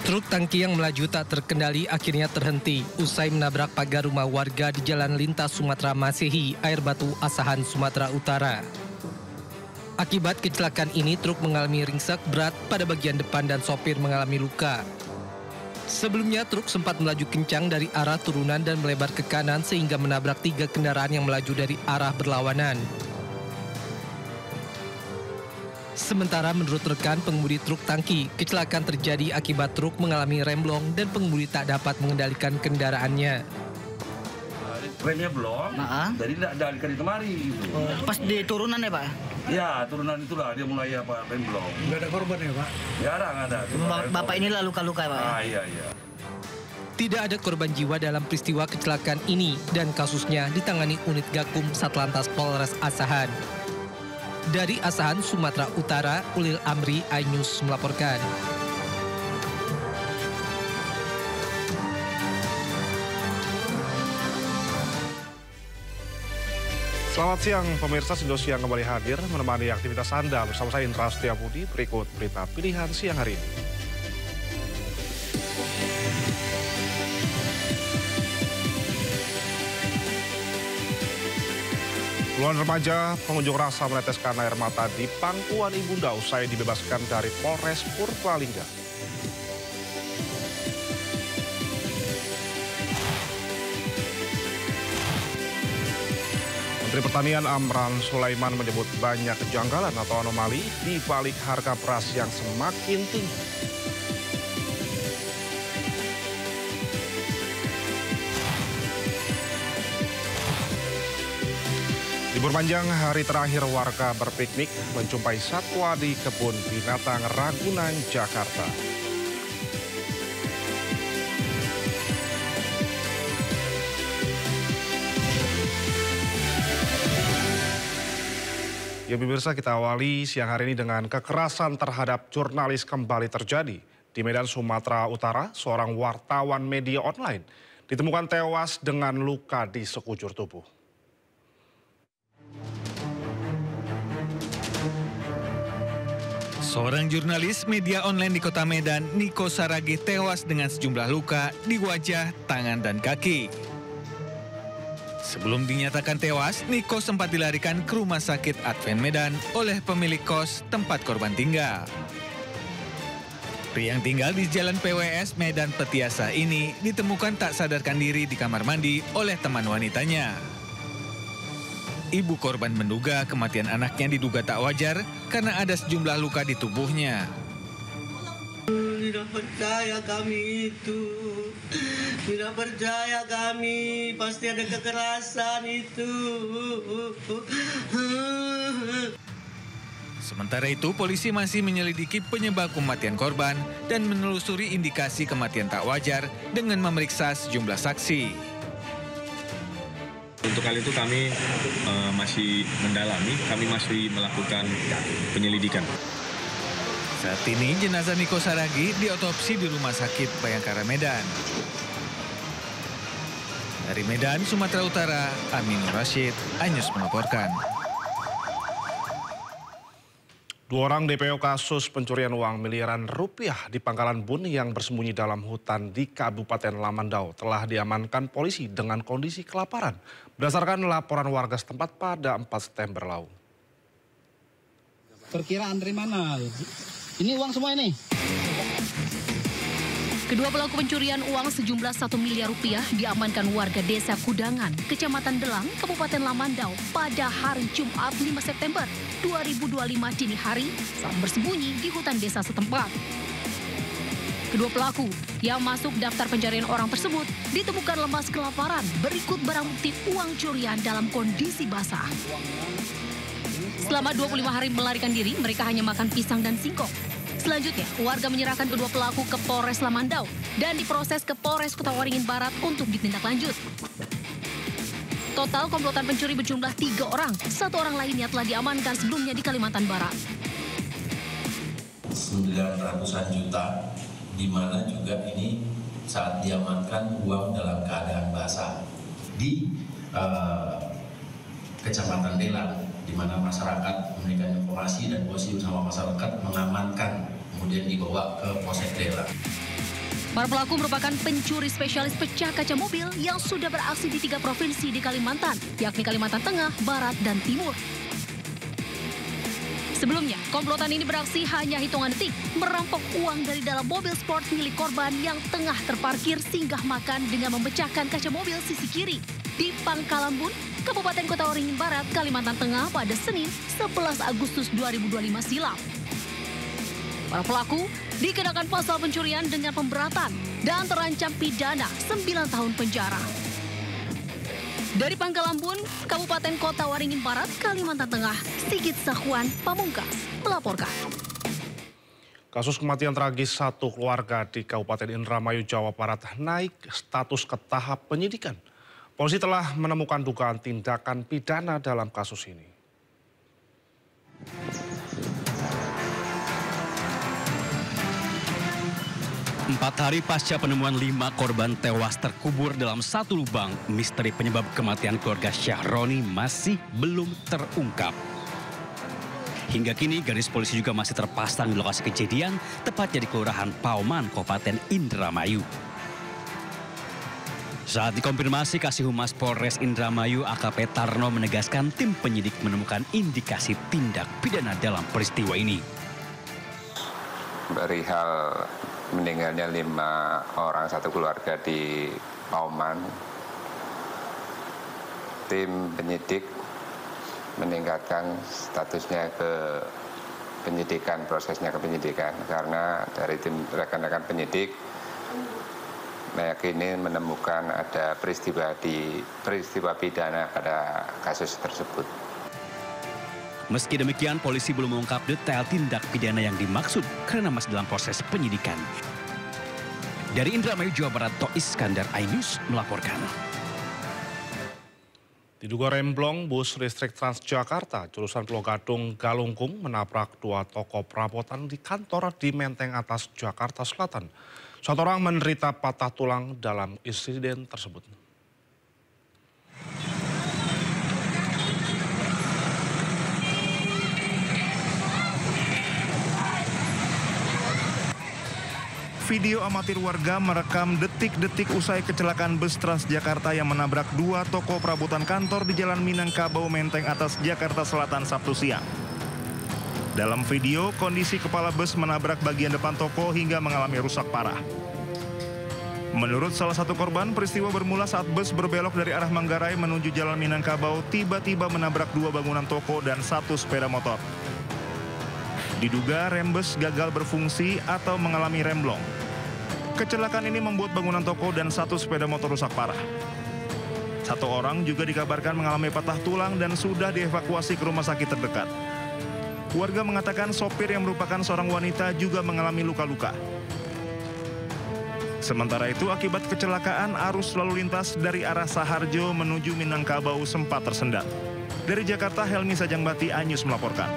Truk tangki yang melaju tak terkendali akhirnya terhenti usai menabrak pagar rumah warga di Jalan Lintas Sumatera Masehi, Air Batu, Asahan, Sumatera Utara. Akibat kecelakaan ini, truk mengalami ringsek berat pada bagian depan dan sopir mengalami luka. Sebelumnya, truk sempat melaju kencang dari arah turunan dan melebar ke kanan sehingga menabrak 3 kendaraan yang melaju dari arah berlawanan. Sementara menurut rekan pengemudi truk tangki, kecelakaan terjadi akibat truk mengalami remblong dan pengemudi tak dapat mengendalikan kendaraannya. Remnya belum, jadi tidak ada dari kemari. Gitu. Pas di turunan ya Pak? Ya, turunan itulah dia mulai rem belum. Nggak ada korban ya Pak? Jarang ada. Bapak ini luka-luka Pak? Iya. Tidak ada korban jiwa dalam peristiwa kecelakaan ini dan kasusnya ditangani unit Gakum Satlantas Polres Asahan. Dari Asahan, Sumatera Utara, Ulil Amri, iNews melaporkan. Selamat siang, pemirsa. Indosiar kembali hadir menemani aktivitas Anda bersama saya Indra Setiabudi. Berikut berita pilihan siang hari ini. Puluhan remaja pengunjuk rasa meneteskan air mata di pangkuan Ibunda usai dibebaskan dari Polres Purbalingga. Menteri Pertanian Amran Sulaiman menyebut banyak kejanggalan atau anomali di balik harga beras yang semakin tinggi. Libur panjang hari terakhir warga berpiknik menjumpai satwa di kebun binatang Ragunan, Jakarta. Ya pemirsa, kita awali siang hari ini dengan kekerasan terhadap jurnalis kembali terjadi. Di Medan, Sumatera Utara, seorang wartawan media online ditemukan tewas dengan luka di sekujur tubuh. Seorang jurnalis media online di kota Medan, Niko Saragih, tewas dengan sejumlah luka di wajah, tangan, dan kaki. Sebelum dinyatakan tewas, Niko sempat dilarikan ke Rumah Sakit Advent Medan oleh pemilik kos tempat korban tinggal. Pria yang tinggal di Jalan PWS Medan Petiasa ini ditemukan tak sadarkan diri di kamar mandi oleh teman wanitanya. Ibu korban menduga kematian anaknya diduga tak wajar karena ada sejumlah luka di tubuhnya. Tidak percaya kami itu. Tidak percaya kami. Pasti ada kekerasan itu. Sementara itu, polisi masih menyelidiki penyebab kematian korban dan menelusuri indikasi kematian tak wajar dengan memeriksa sejumlah saksi. Untuk kali itu kami masih mendalami, kami masih melakukan penyelidikan. Saat ini jenazah Niko Saragih diotopsi di Rumah Sakit Bayangkara Medan. Dari Medan, Sumatera Utara, Aminur Rashid, iNews melaporkan. 2 orang DPO kasus pencurian uang miliaran rupiah di Pangkalan Bun yang bersembunyi dalam hutan di Kabupaten Lamandau telah diamankan polisi dengan kondisi kelaparan berdasarkan laporan warga setempat pada 4 September lalu. Perkiraan dari mana? Ini uang semua ini? Kedua pelaku pencurian uang sejumlah 1 miliar rupiah diamankan warga desa Kudangan, Kecamatan Delang, Kabupaten Lamandau pada hari Jumat 5 September 2025 dini hari saat bersembunyi di hutan desa setempat. Kedua pelaku yang masuk daftar pencarian orang tersebut ditemukan lemas kelaparan berikut barang bukti uang curian dalam kondisi basah. Selama 25 hari melarikan diri, mereka hanya makan pisang dan singkong. Selanjutnya, warga menyerahkan kedua pelaku ke Polres Lamandau dan diproses ke Polres Kota Waringin Barat untuk ditindaklanjut. Total komplotan pencuri berjumlah 3 orang. 1 orang lainnya telah diamankan sebelumnya di Kalimantan Barat. 900-an juta, di mana juga ini saat diamankan uang dalam keadaan basah di Kecamatan Delang, di mana masyarakat memberikan informasi dan polisi bersama masyarakat mengamankan, kemudian dibawa ke Polsek Delang. Para pelaku merupakan pencuri spesialis pecah kaca mobil yang sudah beraksi di 3 provinsi di Kalimantan, yakni Kalimantan Tengah, Barat, dan Timur. Sebelumnya, komplotan ini beraksi hanya hitungan detik, merampok uang dari dalam mobil sport milik korban yang tengah terparkir singgah makan dengan memecahkan kaca mobil sisi kiri di Pangkalambun, Kabupaten Kota Waringin Barat, Kalimantan Tengah pada Senin 11 Agustus 2025 silam. Para pelaku dikenakan pasal pencurian dengan pemberatan dan terancam pidana 9 tahun penjara. Dari Pangkalambun, Kabupaten Kota Waringin Barat, Kalimantan Tengah, Sigit Sahwan Pamungkas melaporkan. Kasus kematian tragis satu keluarga di Kabupaten Indramayu, Jawa Barat naik status ke tahap penyidikan. Polisi telah menemukan dugaan tindakan pidana dalam kasus ini. 4 hari pasca penemuan 5 korban tewas terkubur dalam satu lubang, misteri penyebab kematian keluarga Syahroni masih belum terungkap. Hingga kini garis polisi juga masih terpasang di lokasi kejadian, tepatnya di Kelurahan Pauman, Kabupaten Indramayu. Saat dikonfirmasi Kasih Humas Polres Indramayu, AKP Tarno menegaskan tim penyidik menemukan indikasi tindak pidana dalam peristiwa ini. Dari hal meninggalnya 5 orang satu keluarga di Pauman, tim penyidik meningkatkan statusnya ke penyidikan, prosesnya ke penyidikan, karena dari tim rekan-rekan penyidik meyakini menemukan ada peristiwa pidana pada kasus tersebut. Meski demikian, polisi belum mengungkap detail tindak pidana yang dimaksud karena masih dalam proses penyidikan. Dari Indramayu, Jawa Barat, Tois Iskandar, iNews melaporkan. Diduga remblong, bus listrik Transjakarta jurusan Pulau Gadung Galunggung menabrak 2 toko perabotan di kantor di Menteng Atas, Jakarta Selatan. 1 orang menderita patah tulang dalam insiden tersebut. Video amatir warga merekam detik-detik usai kecelakaan bus Transjakarta yang menabrak 2 toko perabotan kantor di Jalan Minangkabau, Menteng Atas, Jakarta Selatan Sabtu siang. Dalam video, kondisi kepala bus menabrak bagian depan toko hingga mengalami rusak parah. Menurut salah satu korban, peristiwa bermula saat bus berbelok dari arah Manggarai menuju Jalan Minangkabau tiba-tiba menabrak 2 bangunan toko dan 1 sepeda motor. Diduga rem bus gagal berfungsi atau mengalami remblong. Kecelakaan ini membuat bangunan toko dan 1 sepeda motor rusak parah. 1 orang juga dikabarkan mengalami patah tulang dan sudah dievakuasi ke rumah sakit terdekat. Warga mengatakan sopir yang merupakan seorang wanita juga mengalami luka-luka. Sementara itu, akibat kecelakaan, arus lalu lintas dari arah Saharjo menuju Minangkabau sempat tersendat. Dari Jakarta, Helmi Sajangbati, iNews melaporkan.